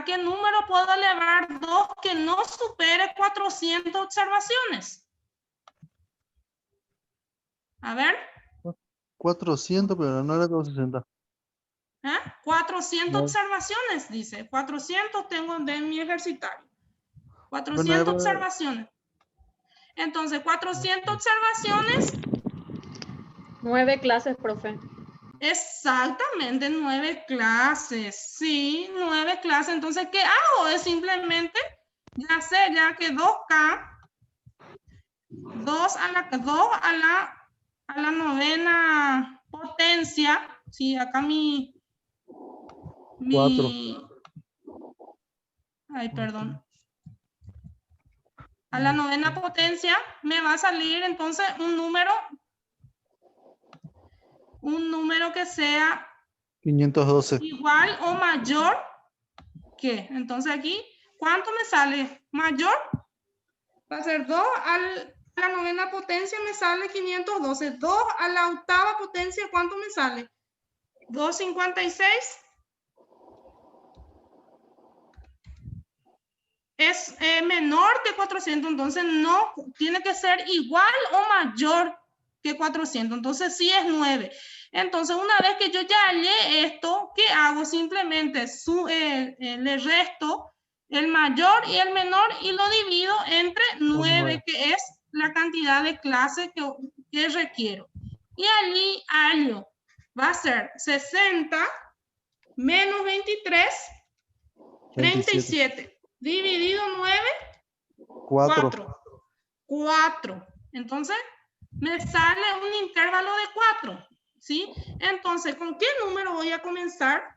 Speaker 1: qué número puedo elevar 2 que no supere 400 observaciones? A ver.
Speaker 4: 400, pero no era 260.
Speaker 1: 400 observaciones, dice. 400 tengo de mi ejercitario. 400 observaciones. Entonces, 400 observaciones.
Speaker 3: 9 clases, profe.
Speaker 1: Exactamente, 9 clases. Sí, 9 clases. Entonces, ¿qué hago? Es simplemente, ya que 2K, 2 a la novena potencia. Sí, acá mi
Speaker 4: 4.
Speaker 1: Ay, perdón. A la novena potencia me va a salir entonces un número que sea
Speaker 4: 512.
Speaker 1: igual o mayor que. Entonces aquí, ¿cuánto me sale? Mayor va a ser 2 a la novena potencia me sale 512. 2 a la octava potencia, ¿cuánto me sale? 256. Es menor que 400, entonces no tiene que ser igual o mayor que 400, entonces sí es 9. Entonces una vez que yo ya hallé esto, ¿qué hago? Simplemente le resto el mayor y el menor y lo divido entre 9, que es la cantidad de clases que requiero. Y allí hallo, va a ser 60 menos 23, 37. Dividido 9, 4. 4. Entonces, me sale un intervalo de 4. ¿Sí? Entonces, ¿con qué número voy a comenzar?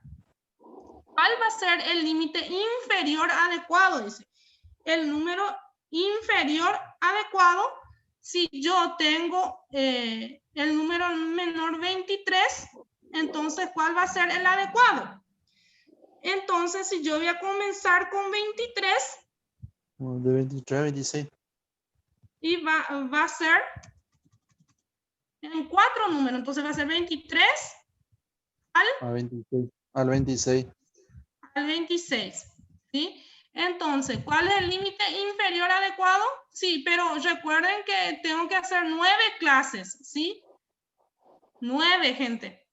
Speaker 1: ¿Cuál va a ser el límite inferior adecuado? Dice. El número inferior adecuado, si yo tengo el número menor 23, entonces, ¿cuál va a ser el adecuado? Entonces, si yo voy a comenzar con 23.
Speaker 4: De 23 a 26.
Speaker 1: Y va a ser en 4 números. Entonces va a ser 23
Speaker 4: al 26. Al 26.
Speaker 1: Al 26. ¿Sí? Entonces, ¿cuál es el límite inferior adecuado? Sí, pero recuerden que tengo que hacer 9 clases. ¿Sí? 9, gente.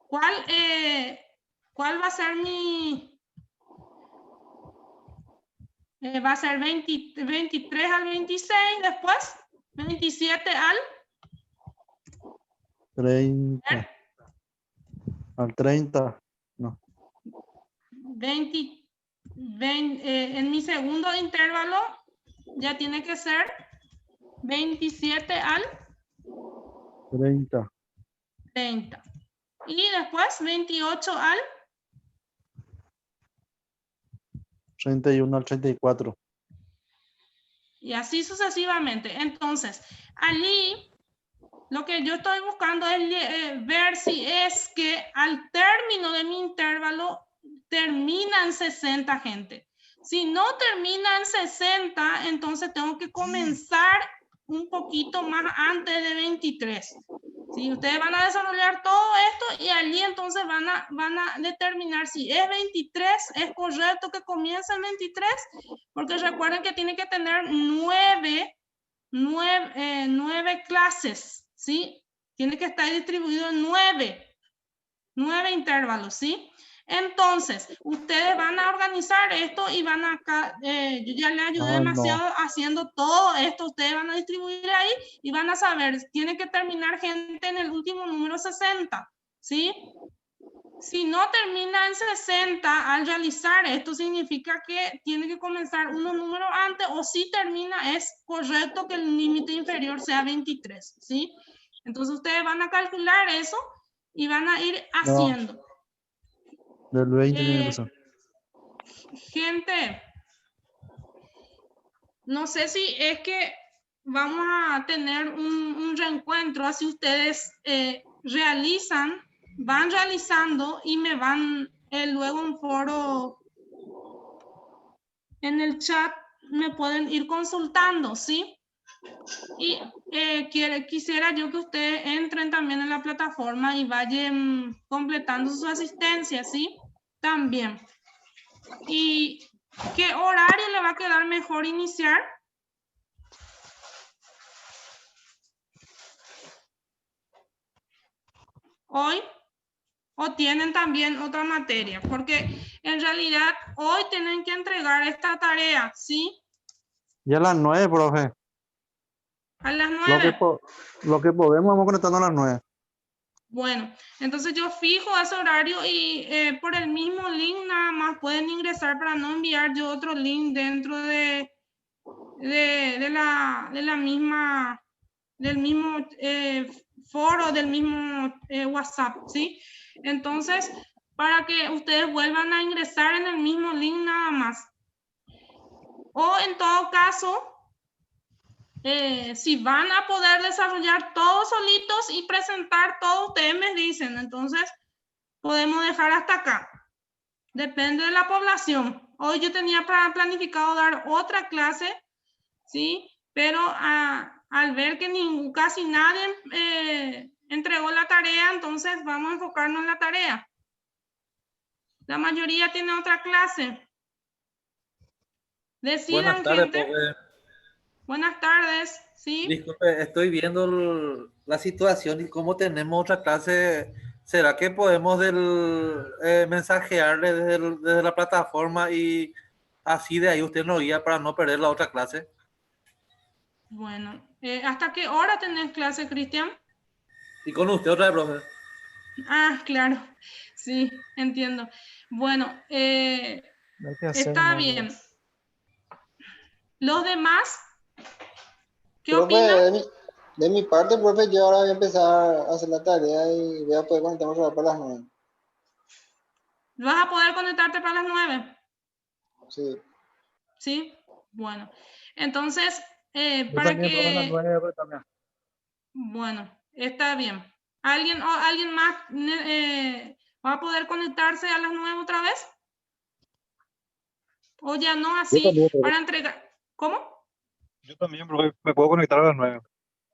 Speaker 1: ¿Cuál va a ser mi...? Va a ser 23 al 26, después 27 al
Speaker 4: 30. Al 30. No.
Speaker 1: 20, en mi segundo intervalo ya tiene que ser 27 al
Speaker 4: 30.
Speaker 1: 30. Y después 28 al
Speaker 4: 31 al 34.
Speaker 1: y así sucesivamente. Entonces, allí lo que yo estoy buscando es ver si es que al término de mi intervalo termina en 60, gente. Si no termina en 60, entonces tengo que comenzar un poquito más antes de 23. ¿Sí? Ustedes van a desarrollar todo esto y allí entonces van a determinar si es 23, es correcto que comience en 23, porque recuerden que tiene que tener 9 clases, ¿sí? Tiene que estar distribuido en 9 intervalos, ¿sí? Entonces, ustedes van a organizar esto y van a, yo ya les ayudé demasiado haciendo todo esto, ustedes van a distribuir ahí y van a saber, tiene que terminar gente en el último número 60, ¿sí? Si no termina en 60 al realizar esto, significa que tiene que comenzar unos números antes, o si termina, es correcto que el límite inferior sea 23, ¿sí? Entonces ustedes van a calcular eso y van a ir haciendo.
Speaker 4: Del 20 tiene que pasar.
Speaker 1: Gente, no sé si es que vamos a tener un reencuentro, así ustedes van realizando y me van luego en foro, en el chat, me pueden ir consultando, ¿sí? Y quisiera yo que ustedes entren también en la plataforma y vayan completando su asistencia, ¿sí? También. ¿Y qué horario le va a quedar mejor iniciar? Hoy, o tienen también otra materia, porque en realidad hoy tienen que entregar esta tarea, ¿sí?
Speaker 4: Ya a las 9, profe.
Speaker 1: A las 9.
Speaker 4: Lo que podemos, vamos conectando a las 9.
Speaker 1: Bueno, entonces yo fijo ese horario y por el mismo link nada más pueden ingresar para no enviar yo otro link dentro de la misma, del mismo foro, del mismo WhatsApp, ¿sí? Entonces, para que ustedes vuelvan a ingresar en el mismo link nada más. O en todo caso, si van a poder desarrollar todos solitos y presentar todo, ustedes me dicen. Entonces, podemos dejar hasta acá. Depende de la población. Hoy yo tenía planificado dar otra clase, ¿sí? pero al ver que casi nadie entregó la tarea, entonces vamos a enfocarnos en la tarea. La mayoría tiene otra clase. Decidan,
Speaker 5: Buenas tardes,
Speaker 1: gente.
Speaker 5: profe.
Speaker 1: Buenas tardes, ¿sí?
Speaker 5: Disculpe, estoy viendo la situación y cómo tenemos otra clase. ¿Será que podemos mensajearle desde la plataforma y así de ahí usted nos guía para no perder la otra clase?
Speaker 1: Bueno, ¿hasta qué hora tenés clase, Cristian?
Speaker 5: Y con usted otra vez, profe.
Speaker 1: Ah, claro, sí, entiendo. Bueno,
Speaker 6: Hay que hacer
Speaker 1: está
Speaker 6: una-
Speaker 1: bien. ¿Los demás? ¿Qué
Speaker 7: Profe,
Speaker 1: opinan?
Speaker 7: de mi parte, profe, yo ahora voy a empezar a hacer la tarea y voy a poder conectarme para las 9.
Speaker 1: ¿Vas a poder conectarte para las 9?
Speaker 7: Sí.
Speaker 1: ¿Sí? Bueno, entonces,
Speaker 6: Yo
Speaker 1: para
Speaker 6: también, profe, a las
Speaker 1: que...
Speaker 6: 9 pues, también.
Speaker 1: Bueno, está bien. ¿Alguien más va a poder conectarse a las 9 otra vez? O ya no,
Speaker 6: Yo
Speaker 1: así,
Speaker 6: también, profe.
Speaker 1: para entregar. ¿Cómo?
Speaker 6: Yo también, profe, me puedo conectar a las 9.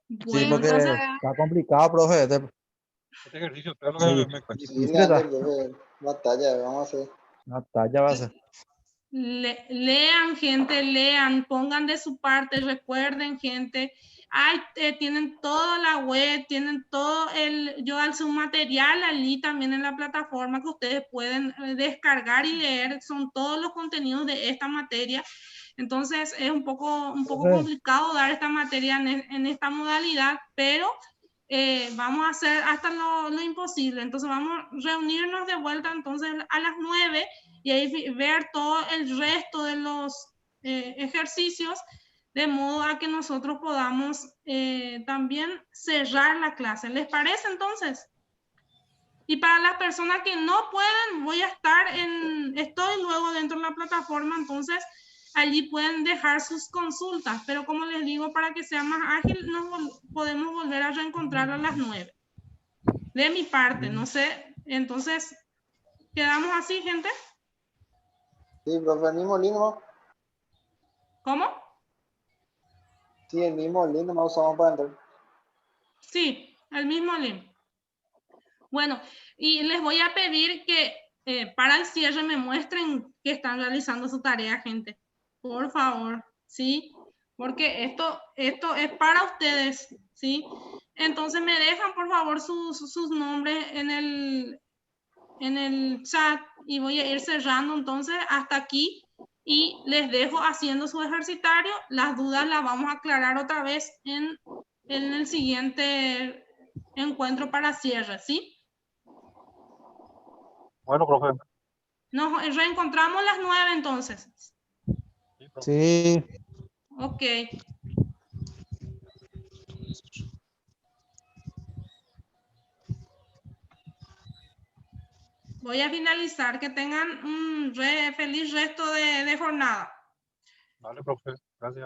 Speaker 4: Sí,
Speaker 1: Bueno,
Speaker 4: porque
Speaker 1: entonces,
Speaker 4: está complicado, profe.
Speaker 6: Este ejercicio es lo
Speaker 4: Sí,
Speaker 6: que me cuesta.
Speaker 7: Sí,
Speaker 4: difícil
Speaker 7: Leandro,
Speaker 4: está.
Speaker 7: profe, batalla, vamos a hacer.
Speaker 4: Una talla va a ser.
Speaker 1: lean, gente, lean, pongan de su parte, recuerden, gente. Tienen toda la web, tienen todo yo alcé un material allí también en la plataforma que ustedes pueden descargar y leer, son todos los contenidos de esta materia. Entonces es un poco complicado dar esta materia en esta modalidad, pero vamos a hacer hasta lo imposible. Entonces vamos a reunirnos de vuelta entonces a las 9 y ahí ver todo el resto de los ejercicios, de modo a que nosotros podamos también cerrar la clase. ¿Les parece entonces? Y para las personas que no pueden, estoy luego dentro de la plataforma, entonces allí pueden dejar sus consultas, pero como les digo, para que sea más ágil, nos podemos volver a reencontrar a las 9. De mi parte, no sé, entonces, ¿quedamos así, gente?
Speaker 7: Sí, profe, el mismo link, ¿no?
Speaker 1: ¿Cómo?
Speaker 7: Sí, el mismo link no usamos para entrar.
Speaker 1: Sí, el mismo link. Bueno, y les voy a pedir que para el cierre me muestren que están realizando su tarea, gente. Por favor, ¿sí? Porque esto es para ustedes, ¿sí? Entonces me dejan, por favor, sus nombres en el chat y voy a ir cerrando entonces hasta aquí y les dejo haciendo su ejercitario. Las dudas las vamos a aclarar otra vez en el siguiente encuentro para cierre, ¿sí?
Speaker 6: Bueno, profe.
Speaker 1: Nos reencontramos las 9 entonces.
Speaker 6: Sí, profe.
Speaker 4: Sí.
Speaker 1: Ok. Voy a finalizar. Que tengan un feliz resto de jornada.
Speaker 6: Vale, profe. Gracias.